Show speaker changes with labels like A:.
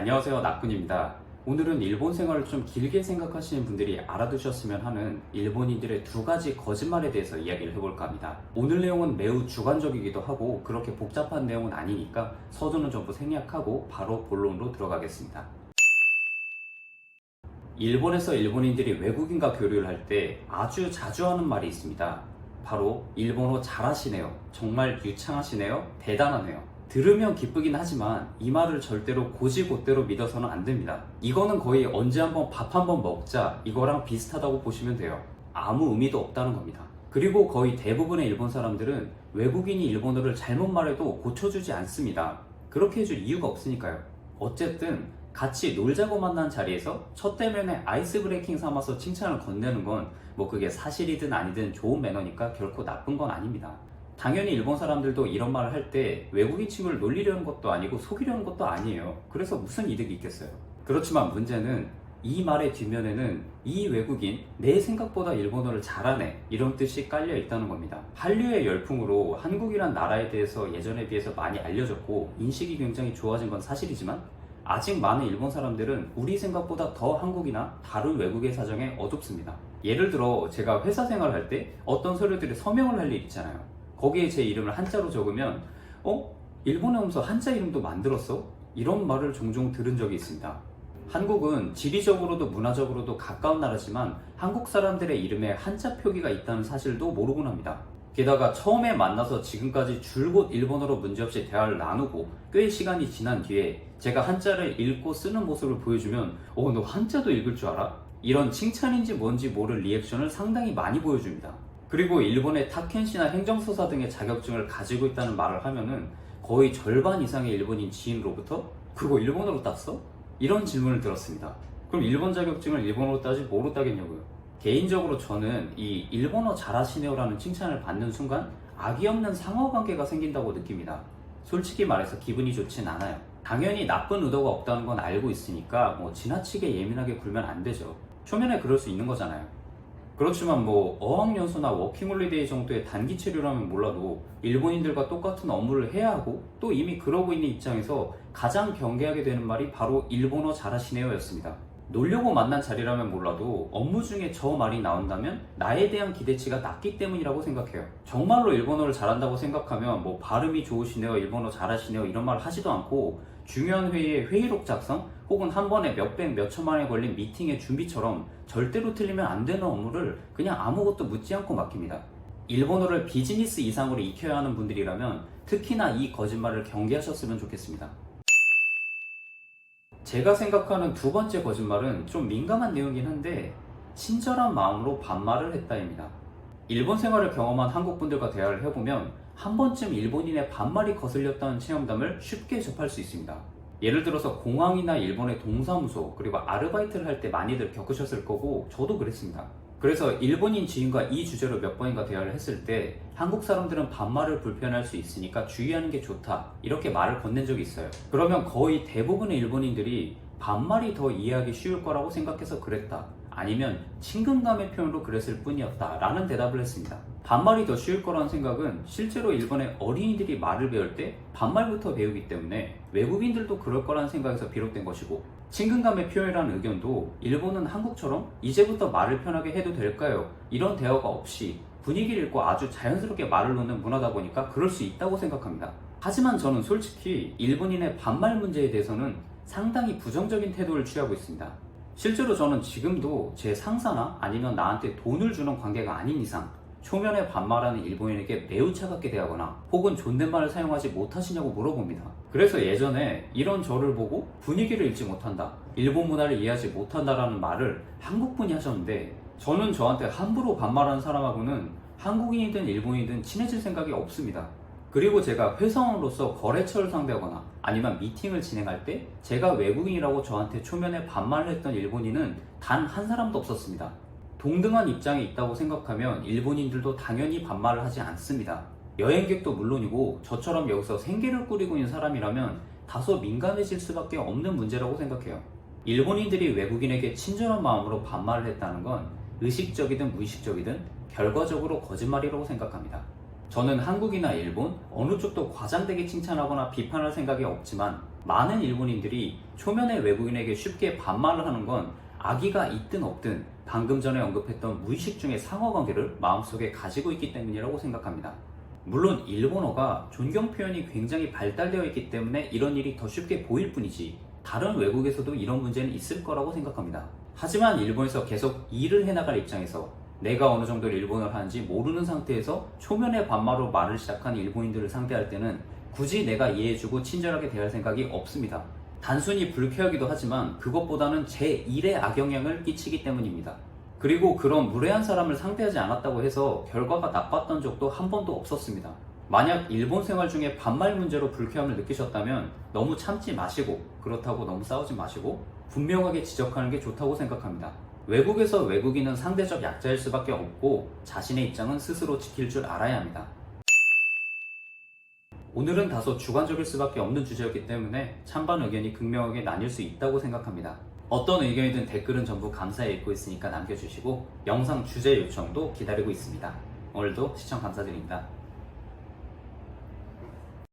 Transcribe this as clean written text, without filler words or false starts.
A: 안녕하세요, 낙군입니다. 오늘은 일본 생활을 좀 길게 생각하시는 분들이 알아두셨으면 하는 일본인들의 두 가지 거짓말에 대해서 이야기를 해볼까 합니다. 오늘 내용은 매우 주관적이기도 하고 그렇게 복잡한 내용은 아니니까 서두는 전부 생략하고 바로 본론으로 들어가겠습니다. 일본에서 일본인들이 외국인과 교류를 할 때 아주 자주 하는 말이 있습니다. 바로 일본어 잘하시네요. 정말 유창하시네요. 대단하네요. 들으면 기쁘긴 하지만 이 말을 절대로 곧이곧대로 믿어서는 안 됩니다. 이거는 거의 언제 한번 밥 한번 먹자 이거랑 비슷하다고 보시면 돼요. 아무 의미도 없다는 겁니다. 그리고 거의 대부분의 일본 사람들은 외국인이 일본어를 잘못 말해도 고쳐주지 않습니다. 그렇게 해줄 이유가 없으니까요. 어쨌든 같이 놀자고 만난 자리에서 첫 대면에 아이스 브레이킹 삼아서 칭찬을 건네는 건 뭐 그게 사실이든 아니든 좋은 매너니까 결코 나쁜 건 아닙니다. 당연히 일본 사람들도 이런 말을 할 때 외국인 친구를 놀리려는 것도 아니고 속이려는 것도 아니에요. 그래서 무슨 이득이 있겠어요. 그렇지만 문제는 이 말의 뒷면에는 이 외국인 내 생각보다 일본어를 잘하네 이런 뜻이 깔려 있다는 겁니다. 한류의 열풍으로 한국이란 나라에 대해서 예전에 비해서 많이 알려졌고 인식이 굉장히 좋아진 건 사실이지만 아직 많은 일본 사람들은 우리 생각보다 더 한국이나 다른 외국의 사정에 어둡습니다. 예를 들어 제가 회사 생활을 할 때 어떤 서류들이 서명을 할 일 있잖아요. 거기에 제 이름을 한자로 적으면 일본에 오면서 한자 이름도 만들었어? 이런 말을 종종 들은 적이 있습니다. 한국은 지리적으로도 문화적으로도 가까운 나라지만 한국 사람들의 이름에 한자 표기가 있다는 사실도 모르곤 합니다. 게다가 처음에 만나서 지금까지 줄곧 일본어로 문제없이 대화를 나누고 꽤 시간이 지난 뒤에 제가 한자를 읽고 쓰는 모습을 보여주면 너 한자도 읽을 줄 알아? 이런 칭찬인지 뭔지 모를 리액션을 상당히 많이 보여줍니다. 그리고 일본의 타켄시나 행정서사 등의 자격증을 가지고 있다는 말을 하면은 거의 절반 이상의 일본인 지인으로부터 그거 일본어로 땄어? 이런 질문을 들었습니다. 그럼 일본 자격증을 일본어로 따지 뭐로 따겠냐고요? 개인적으로 저는 이 일본어 잘하시네요라는 칭찬을 받는 순간 악의 없는 상호관계가 생긴다고 느낍니다. 솔직히 말해서 기분이 좋진 않아요. 당연히 나쁜 의도가 없다는 건 알고 있으니까 지나치게 예민하게 굴면 안 되죠. 초면에 그럴 수 있는 거잖아요. 그렇지만 어학연수나 워킹홀리데이 정도의 단기 체류라면 몰라도 일본인들과 똑같은 업무를 해야 하고 또 이미 그러고 있는 입장에서 가장 경계하게 되는 말이 바로 일본어 잘하시네요 였습니다. 놀려고 만난 자리라면 몰라도 업무 중에 저 말이 나온다면 나에 대한 기대치가 낮기 때문이라고 생각해요. 정말로 일본어를 잘한다고 생각하면 발음이 좋으시네요, 일본어 잘하시네요 이런 말 하지도 않고 중요한 회의에 회의록 작성 혹은 한 번에 몇백 몇천만에 걸린 미팅의 준비처럼 절대로 틀리면 안 되는 업무를 그냥 아무것도 묻지 않고 맡깁니다. 일본어를 비즈니스 이상으로 익혀야 하는 분들이라면 특히나 이 거짓말을 경계하셨으면 좋겠습니다. 제가 생각하는 두 번째 거짓말은 좀 민감한 내용이긴 한데 친절한 마음으로 반말을 했다입니다. 일본 생활을 경험한 한국분들과 대화를 해보면 한 번쯤 일본인의 반말이 거슬렸다는 체험담을 쉽게 접할 수 있습니다. 예를 들어서 공항이나 일본의 동사무소 그리고 아르바이트를 할 때 많이들 겪으셨을 거고 저도 그랬습니다. 그래서 일본인 지인과 이 주제로 몇 번인가 대화를 했을 때 한국 사람들은 반말을 불편할 수 있으니까 주의하는 게 좋다 이렇게 말을 건넨 적이 있어요. 그러면 거의 대부분의 일본인들이 반말이 더 이해하기 쉬울 거라고 생각해서 그랬다 아니면 친근감의 표현으로 그랬을 뿐이었다 라는 대답을 했습니다. 반말이 더 쉬울 거라는 생각은 실제로 일본의 어린이들이 말을 배울 때 반말부터 배우기 때문에 외국인들도 그럴 거라는 생각에서 비롯된 것이고 친근감의 표현이라는 의견도 일본은 한국처럼 이제부터 말을 편하게 해도 될까요? 이런 대화가 없이 분위기를 읽고 아주 자연스럽게 말을 놓는 문화다 보니까 그럴 수 있다고 생각합니다. 하지만 저는 솔직히 일본인의 반말 문제에 대해서는 상당히 부정적인 태도를 취하고 있습니다. 실제로 저는 지금도 제 상사나 아니면 나한테 돈을 주는 관계가 아닌 이상 초면에 반말하는 일본인에게 매우 차갑게 대하거나 혹은 존댓말을 사용하지 못하시냐고 물어봅니다. 그래서 예전에 이런 저를 보고 분위기를 읽지 못한다, 일본 문화를 이해하지 못한다라는 말을 한국분이 하셨는데 저는 저한테 함부로 반말하는 사람하고는 한국인이든 일본이든 친해질 생각이 없습니다. 그리고 제가 회사원으로서 거래처를 상대하거나 아니면 미팅을 진행할 때 제가 외국인이라고 저한테 초면에 반말을 했던 일본인은 단 한 사람도 없었습니다. 동등한 입장에 있다고 생각하면 일본인들도 당연히 반말을 하지 않습니다. 여행객도 물론이고 저처럼 여기서 생계를 꾸리고 있는 사람이라면 다소 민감해질 수밖에 없는 문제라고 생각해요. 일본인들이 외국인에게 친절한 마음으로 반말을 했다는 건 의식적이든 무의식적이든 결과적으로 거짓말이라고 생각합니다. 저는 한국이나 일본 어느 쪽도 과장되게 칭찬하거나 비판할 생각이 없지만 많은 일본인들이 초면의 외국인에게 쉽게 반말을 하는 건 악의가 있든 없든 방금 전에 언급했던 무의식 중의 상호관계를 마음속에 가지고 있기 때문이라고 생각합니다. 물론 일본어가 존경 표현이 굉장히 발달되어 있기 때문에 이런 일이 더 쉽게 보일 뿐이지 다른 외국에서도 이런 문제는 있을 거라고 생각합니다. 하지만 일본에서 계속 일을 해나갈 입장에서 내가 어느 정도 일본어를 하는지 모르는 상태에서 초면의 반말로 말을 시작한 일본인들을 상대할 때는 굳이 내가 이해해주고 친절하게 대할 생각이 없습니다. 단순히 불쾌하기도 하지만 그것보다는 제 일에 악영향을 끼치기 때문입니다. 그리고 그런 무례한 사람을 상대하지 않았다고 해서 결과가 나빴던 적도 한 번도 없었습니다. 만약 일본 생활 중에 반말 문제로 불쾌함을 느끼셨다면 너무 참지 마시고, 그렇다고 너무 싸우지 마시고 분명하게 지적하는 게 좋다고 생각합니다. 외국에서 외국인은 상대적 약자일 수밖에 없고 자신의 입장은 스스로 지킬 줄 알아야 합니다. 오늘은 다소 주관적일 수밖에 없는 주제였기 때문에 찬반 의견이 극명하게 나뉠 수 있다고 생각합니다. 어떤 의견이든 댓글은 전부 감사히 읽고 있으니까 남겨주시고 영상 주제 요청도 기다리고 있습니다. 오늘도 시청 감사드립니다.